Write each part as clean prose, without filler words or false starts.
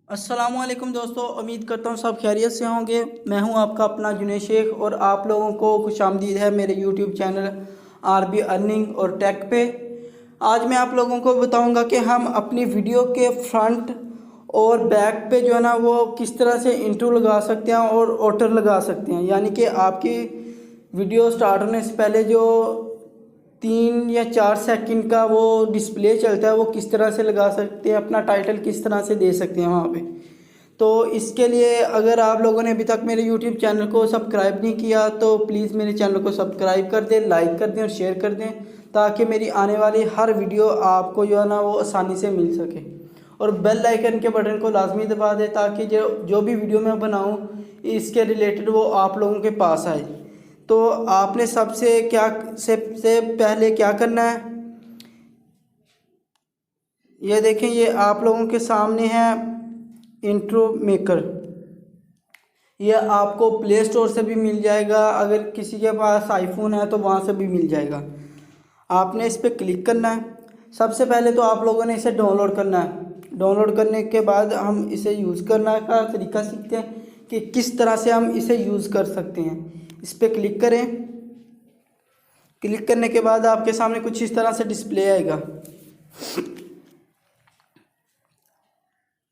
अस्सलामुअलैकुम दोस्तों, उम्मीद करता हूँ सब खैरियत से होंगे। मैं हूँ आपका अपना जुनेद शेख और आप लोगों को खुशामदीद है मेरे यूट्यूब चैनल आरबी अर्निंग और टेक पे। आज मैं आप लोगों को बताऊंगा कि हम अपनी वीडियो के फ्रंट और बैक पे जो है ना वो किस तरह से इंट्रो लगा सकते हैं और आउटर लगा सकते हैं। यानी कि आपकी वीडियो स्टार्ट होने से पहले जो 3 या 4 सेकंड का वो डिस्प्ले चलता है वो किस तरह से लगा सकते हैं, अपना टाइटल किस तरह से दे सकते हैं वहाँ पे। तो इसके लिए अगर आप लोगों ने अभी तक मेरे यूट्यूब चैनल को सब्सक्राइब नहीं किया तो प्लीज़ मेरे चैनल को सब्सक्राइब कर दें, लाइक कर दें और शेयर कर दें, ताकि मेरी आने वाली हर वीडियो आपको जो है ना वो आसानी से मिल सके। और बेल आइकन के बटन को लाजमी दबा दें ताकि जो जो भी वीडियो मैं बनाऊँ इसके रिलेटेड वो आप लोगों के पास आए। तो आपने सबसे पहले क्या करना है, ये देखें, ये आप लोगों के सामने है इंट्रो मेकर। ये आपको प्ले स्टोर से भी मिल जाएगा, अगर किसी के पास आईफोन है तो वहाँ से भी मिल जाएगा। आपने इस पर क्लिक करना है। सबसे पहले तो आप लोगों ने इसे डाउनलोड करना है। डाउनलोड करने के बाद हम इसे यूज़ करना का तरीका सीखते हैं कि किस तरह से हम इसे यूज़ कर सकते हैं। इस पर क्लिक करें। क्लिक करने के बाद आपके सामने कुछ इस तरह से डिस्प्ले आएगा।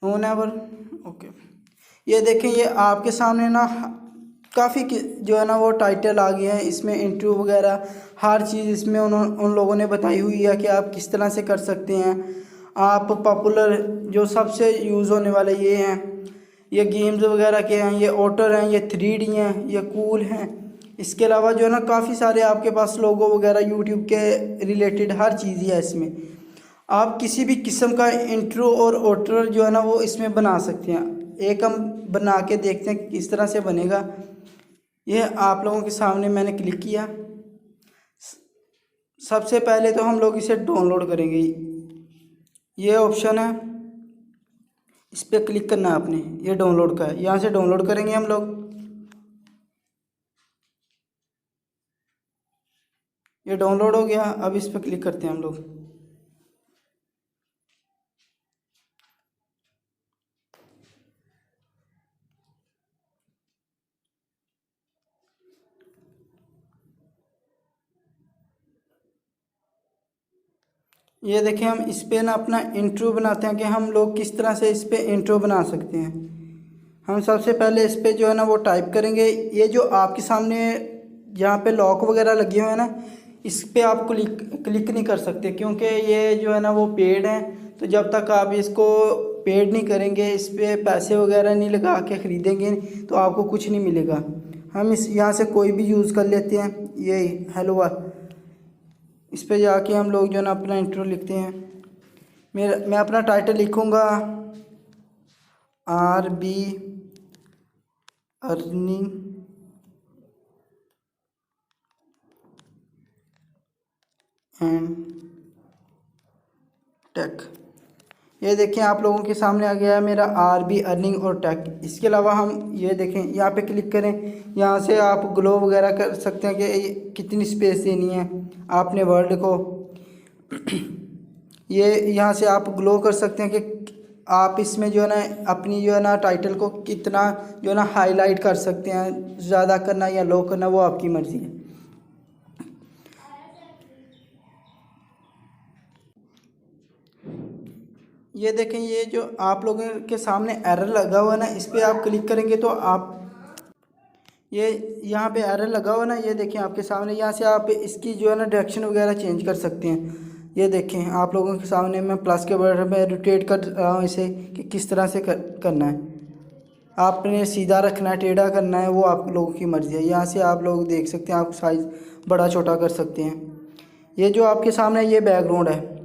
ओनेवर ओके, ये देखें, ये आपके सामने ना काफ़ी जो है ना वो टाइटल आ गए हैं। इसमें इंट्रो वगैरह हर चीज़ इसमें उन लोगों ने बताई हुई है कि आप किस तरह से कर सकते हैं। आप पॉपुलर जो सबसे यूज़ होने वाले ये हैं, ये गेम्स वगैरह के हैं, ये ऑटर हैं, ये 3D हैं, ये कूल हैं। इसके अलावा जो है ना काफ़ी सारे आपके पास लोगो वगैरह यूट्यूब के रिलेटेड हर चीज़ ही है इसमें। आप किसी भी किस्म का इंट्रो और आउटर जो है ना वो इसमें बना सकते हैं। एक हम बना के देखते हैं कि किस तरह से बनेगा। यह आप लोगों के सामने मैंने क्लिक किया। सबसे पहले तो हम लोग इसे डाउनलोड करेंगे। ये ऑप्शन है, इस पर क्लिक करना है आपने। ये डाउनलोड का है, यहाँ से डाउनलोड करेंगे हम लोग। ये डाउनलोड हो गया। अब इस पर क्लिक करते हैं हम लोग। ये देखें, हम इस पे ना अपना इंट्रो बनाते हैं कि हम लोग किस तरह से इस पे इंट्रो बना सकते हैं। हम सबसे पहले इस पे जो है ना वो टाइप करेंगे। ये जो आपके सामने जहाँ पे लॉक वगैरह लगे हुए हैं ना, इस पे आप क्लिक नहीं कर सकते क्योंकि ये जो है ना वो पेड है। तो जब तक आप इसको पेड नहीं करेंगे, इस पे पैसे वगैरह नहीं लगा के ख़रीदेंगे तो आपको कुछ नहीं मिलेगा। हम इस यहाँ से कोई भी यूज़ कर लेते हैं। ये हेलो, इस पे जाके हम लोग जो है ना अपना इंट्रो लिखते हैं। मैं अपना टाइटल लिखूँगा आरबी अर्निंग एंड टेक। ये देखें, आप लोगों के सामने आ गया है मेरा आरबी अर्निंग और टेक। इसके अलावा हम ये देखें, यहाँ पे क्लिक करें। यहाँ से आप ग्लो वगैरह कर सकते हैं कि कितनी स्पेस देनी है आपने वर्ड को। ये यहाँ से आप ग्लो कर सकते हैं कि आप इसमें जो है ना अपनी जो है ना टाइटल को कितना जो है ना हाईलाइट कर सकते हैं। ज़्यादा करना या लो करना वो आपकी मर्ज़ी है। ये देखें, ये जो आप लोगों के सामने एरर लगा हुआ है ना, इस पर आप क्लिक करेंगे तो आप ये यहाँ पे एरर लगा हुआ ना, ये देखें आपके सामने। यहाँ से आप इसकी जो है ना डायरेक्शन वगैरह चेंज कर सकते हैं। ये देखें आप लोगों के सामने मैं प्लस के बटन पे रोटेट कर रहा हूँ इसे कि किस तरह से करना है। आपने सीधा रखना है, टेढ़ा करना है, वो आप लोगों की मर्ज़ी है। यहाँ से आप लोग देख सकते हैं, आप साइज़ बड़ा छोटा कर सकते हैं। ये जो आपके सामने ये बैकग्राउंड है,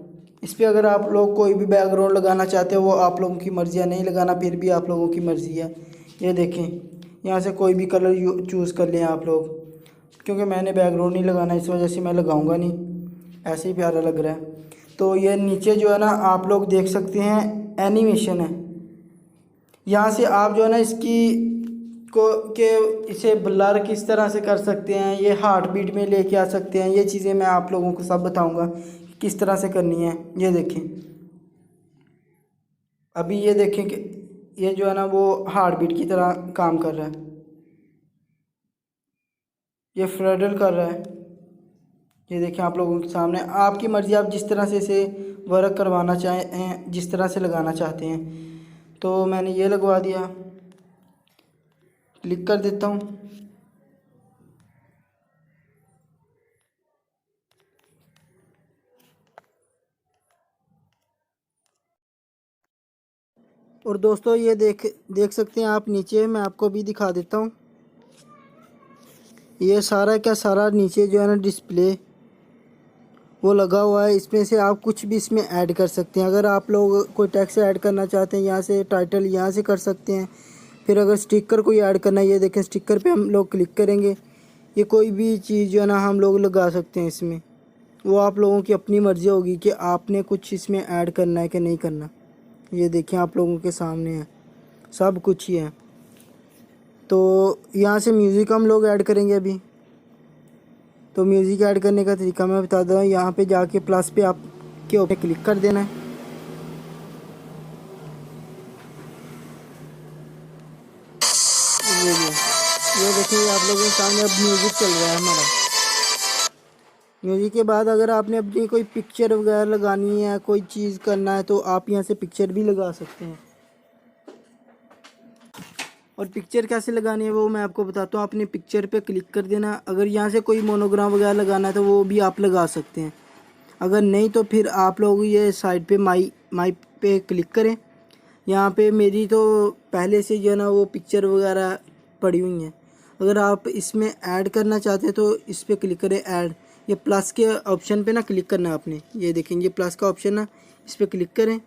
इस पर अगर आप लोग कोई भी बैकग्राउंड लगाना चाहते हो वो आप लोगों की मर्ज़ी है। नहीं लगाना फिर भी आप लोगों की मर्ज़ी है। ये देखें, यहाँ से कोई भी कलर चूज़ कर लें आप लोग, क्योंकि मैंने बैकग्राउंड नहीं लगाना इस वजह से मैं लगाऊंगा नहीं, ऐसे ही प्यारा लग रहा है। तो ये नीचे जो है ना आप लोग देख सकते हैं एनिमेशन है। यहाँ से आप जो है ना इसकी को के इसे ब्लर किस तरह से कर सकते हैं, ये हार्ट बीट में लेके आ सकते हैं। ये चीज़ें मैं आप लोगों को सब बताऊंगा किस तरह से करनी है। ये देखें, अभी ये देखें कि ये जो है ना वो हार्ट बीट की तरह काम कर रहा है, ये फ्रेडल कर रहा है। ये देखिए आप लोगों के सामने, आपकी मर्ज़ी, आप जिस तरह से इसे वर्क करवाना चाहें, जिस तरह से लगाना चाहते हैं। तो मैंने ये लगवा दिया, क्लिक कर देता हूँ। और दोस्तों ये देख सकते हैं आप नीचे, मैं आपको भी दिखा देता हूँ। ये सारा का सारा नीचे जो है ना डिस्प्ले वो लगा हुआ है। इसमें से आप कुछ भी इसमें ऐड कर सकते हैं। अगर आप लोग कोई टेक्स्ट ऐड करना चाहते हैं, यहाँ से टाइटल यहाँ से कर सकते हैं। फिर अगर स्टिकर कोई ऐड करना है, ये देखें स्टिकर पे हम लोग क्लिक करेंगे, ये कोई भी चीज़ जो है ना हम लोग लगा सकते हैं इसमें। वो आप लोगों की अपनी मर्ज़ी होगी कि आपने कुछ इसमें ऐड करना है कि नहीं करना। ये देखें आप लोगों के सामने है, सब कुछ ही है। तो यहाँ से म्यूज़िक हम लोग ऐड करेंगे अभी। तो म्यूज़िक ऐड करने का तरीका मैं बता दूँ। यहाँ पे जाके प्लस पे आपके ऊपर क्लिक कर देना है। ये देखिए आप लोगों के सामने अब म्यूज़िक चल रहा है हमारा। म्यूज़िक के बाद अगर आपने अपनी कोई पिक्चर वगैरह लगानी है, कोई चीज़ करना है, तो आप यहाँ से पिक्चर भी लगा सकते हैं। और पिक्चर कैसे लगानी है वो मैं आपको बताता हूँ। आपने पिक्चर पे क्लिक कर देना। अगर यहाँ से कोई मोनोग्राम वगैरह लगाना है तो वो भी आप लगा सकते हैं। अगर नहीं तो फिर आप लोग ये साइड पे माई पे क्लिक करें। यहाँ पे मेरी तो पहले से जो है ना वो पिक्चर वगैरह पड़ी हुई हैं। अगर आप इसमें ऐड करना चाहते हैं तो इस पर क्लिक करें ऐड। ये प्लस के ऑप्शन पे ना क्लिक करना है आपने। ये देखेंगे प्लस का ऑप्शन ना, इस पर क्लिक करें।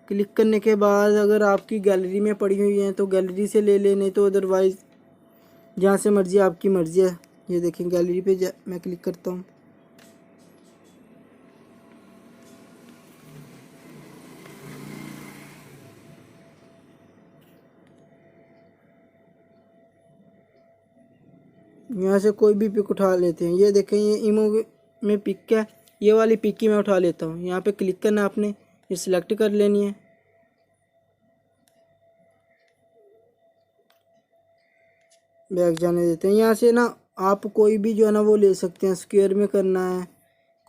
क्लिक करने के बाद अगर आपकी गैलरी में पड़ी हुई हैं तो गैलरी से ले लें, नहीं तो अदरवाइज़ जहाँ से मर्ज़ी, आपकी मर्ज़ी है। ये देखें गैलरी पे मैं क्लिक करता हूँ। यहाँ से कोई भी पिक उठा लेते हैं। ये देखें ये इमो में पिक है, ये वाली पिक ही मैं उठा लेता हूँ। यहाँ पे क्लिक करना आपने, ये सिलेक्ट कर लेनी है। बैक जाने देते हैं। यहाँ से ना आप कोई भी जो है ना वो ले सकते हैं। स्क्वायर में करना है,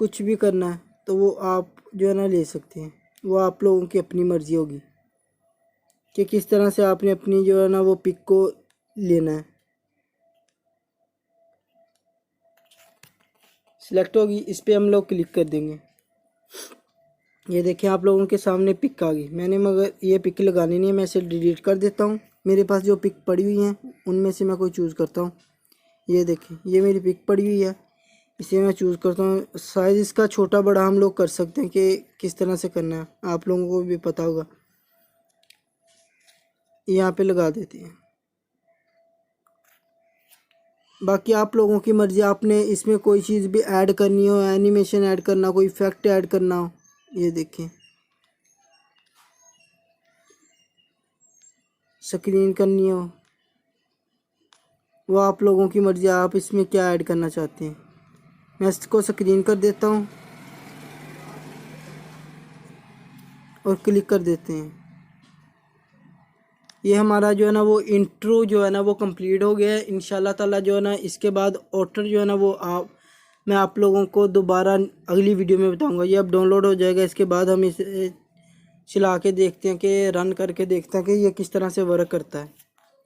कुछ भी करना है तो वो आप जो है ना ले सकते हैं। वो आप लोगों की अपनी मर्ज़ी होगी कि किस तरह से आपने अपनी जो है ना वो पिक को लेना है। सिलेक्ट होगी, इस पर हम लोग क्लिक कर देंगे। ये देखिए आप लोगों के सामने पिक आ गई। मैंने मगर ये पिक लगानी नहीं है, मैं इसे डिलीट कर देता हूँ। मेरे पास जो पिक पड़ी हुई हैं उनमें से मैं कोई चूज़ करता हूँ। ये देखिए ये मेरी पिक पड़ी हुई है, इसे मैं चूज़ करता हूँ। साइज़ इसका छोटा बड़ा हम लोग कर सकते हैं कि किस तरह से करना है, आप लोगों को भी पता होगा। यहाँ पे लगा देते हैं। बाकी आप लोगों की मर्ज़ी, आपने इसमें कोई चीज़ भी ऐड करनी हो, एनिमेशन ऐड करना, कोई इफेक्ट ऐड करना हो, ये देखें स्क्रीन करनी हो, वो आप लोगों की मर्ज़ी, आप इसमें क्या ऐड करना चाहते हैं। मैं इसको स्क्रीन कर देता हूँ और क्लिक कर देते हैं। ये हमारा जो है ना वो इंट्रो जो है ना वो कंप्लीट हो गया है। इंशाल्लाह ताला जो है ना इसके बाद ऑटर जो है ना वो मैं आप लोगों को दोबारा अगली वीडियो में बताऊंगा। ये अब डाउनलोड हो जाएगा। इसके बाद हम इसे चला के देखते हैं कि रन करके देखते हैं कि ये किस तरह से वर्क करता है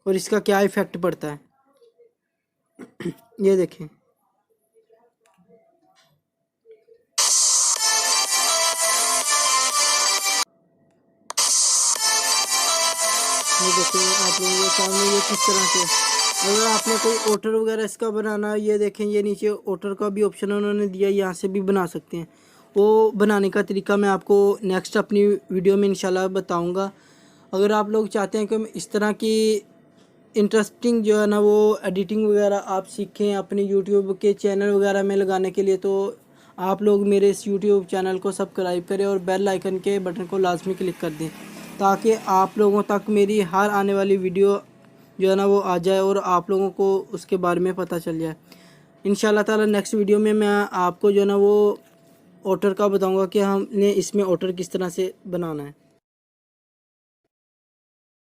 और इसका क्या इफ़ेक्ट पड़ता है। ये देखें ये देखिए आप लोगों के सामने ये किस तरह से। अगर आपने कोई ऑर्डर वगैरह इसका बनाना है, ये देखें ये नीचे ऑर्डर का भी ऑप्शन उन्होंने दिया, यहाँ से भी बना सकते हैं। वो बनाने का तरीका मैं आपको नेक्स्ट अपनी वीडियो में इंशाल्लाह बताऊंगा। अगर आप लोग चाहते हैं कि इस तरह की इंटरेस्टिंग जो है ना वो एडिटिंग वगैरह आप सीखें अपने यूट्यूब के चैनल वगैरह में लगाने के लिए, तो आप लोग मेरे इस यूट्यूब चैनल को सब्सक्राइब करें और बेल आइकन के बटन को लाजमी क्लिक कर दें, ताकि आप लोगों तक मेरी हर आने वाली वीडियो जो है ना वो आ जाए और आप लोगों को उसके बारे में पता चल जाए। इंशाल्लाह ताला नेक्स्ट वीडियो में मैं आपको जो है ना वो ऑर्डर का बताऊंगा कि हमने इसमें ऑर्डर किस तरह से बनाना है।